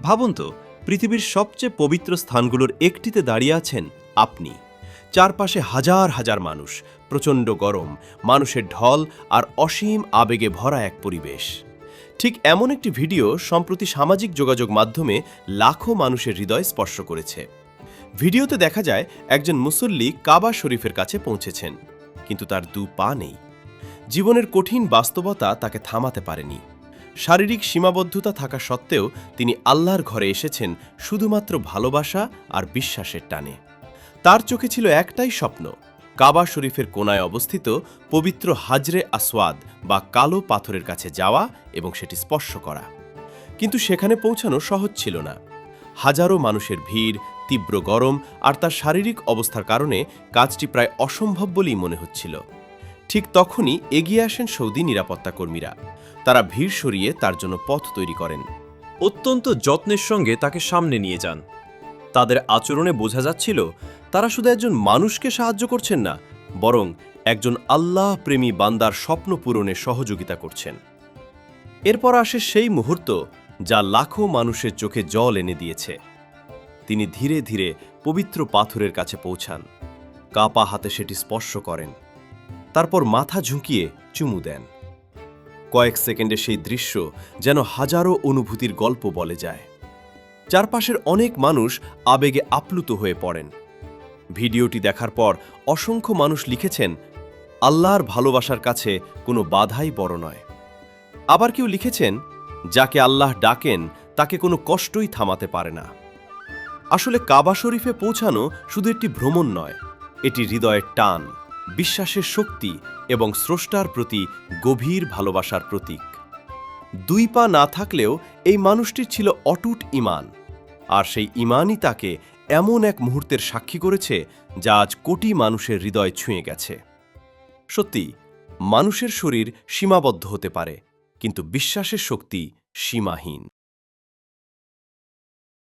ভাবুন তো, পৃথিবীর সবচেয়ে পবিত্র স্থানগুলোর একটিতে দাঁড়িয়ে আছেন আপনি। চারপাশে হাজার হাজার মানুষ, প্রচণ্ড গরম, মানুষের ঢল আর অসীম আবেগে ভরা এক পরিবেশ। ঠিক এমন একটি ভিডিও সম্প্রতি সামাজিক যোগাযোগ মাধ্যমে লাখো মানুষের হৃদয় স্পর্শ করেছে। ভিডিওতে দেখা যায় একজন মুসল্লি কাবা শরীফের কাছে পৌঁছেছেন, কিন্তু তার দু পা নেই। জীবনের কঠিন বাস্তবতা তাকে থামাতে পারেনি। শারীরিক সীমাবদ্ধতা থাকা সত্ত্বেও তিনি আল্লাহর ঘরে এসেছেন শুধুমাত্র ভালোবাসা আর বিশ্বাসের টানে। তার চোখে ছিল একটাই স্বপ্ন, কাবা শরীফের কোনায় অবস্থিত পবিত্র হাজরে আসওয়াদ বা কালো পাথরের কাছে যাওয়া এবং সেটি স্পর্শ করা। কিন্তু সেখানে পৌঁছানো সহজ ছিল না। হাজারো মানুষের ভিড়, তীব্র গরম আর তার শারীরিক অবস্থার কারণে কাজটি প্রায় অসম্ভব বলেই মনে হচ্ছিল। ঠিক তখনই এগিয়ে আসেন সৌদি নিরাপত্তা কর্মীরা। তারা ভিড় সরিয়ে তার জন্য পথ তৈরি করেন। অত্যন্ত যত্নের সঙ্গে তাকে সামনে নিয়ে যান। তাদের আচরণে বোঝা যাচ্ছিল তারা শুধু একজন মানুষকে সাহায্য করছেন না, বরং একজন আল্লাহ প্রেমী বান্দার স্বপ্ন পূরণে সহযোগিতা করছেন। এরপর আসে সেই মুহূর্ত যা লাখো মানুষের চোখে জল এনে দিয়েছে। তিনি ধীরে ধীরে পবিত্র পাথরের কাছে পৌঁছান, কাপা হাতে সেটি স্পর্শ করেন, তারপর মাথা ঝুঁকিয়ে চুমু দেন। কয়েক সেকেন্ডে সেই দৃশ্য যেন হাজারো অনুভূতির গল্প বলে যায়। চারপাশের অনেক মানুষ আবেগে আপ্লুত হয়ে পড়েন। ভিডিওটি দেখার পর অসংখ্য মানুষ লিখেছেন, আল্লাহর ভালোবাসার কাছে কোনো বাধাই বড় নয়। আবার কেউ লিখেছেন, যাকে আল্লাহ ডাকেন তাকে কোনো কষ্টই থামাতে পারে না। আসলে কাবা শরীফে পৌঁছানো শুধু একটি ভ্রমণ নয়, এটি হৃদয়ের টান, বিশ্বাসের শক্তি এবং স্রষ্টার প্রতি গভীর ভালোবাসার প্রতীক। দুই পা না থাকলেও এই মানুষটির ছিল অটুট ঈমান, আর সেই ঈমানই তাকে এমন এক মুহূর্তের সাক্ষী করেছে যা আজ কোটি মানুষের হৃদয় ছুঁয়ে গেছে। সত্যি, মানুষের শরীর সীমাবদ্ধ হতে পারে, কিন্তু বিশ্বাসের শক্তি সীমাহীন।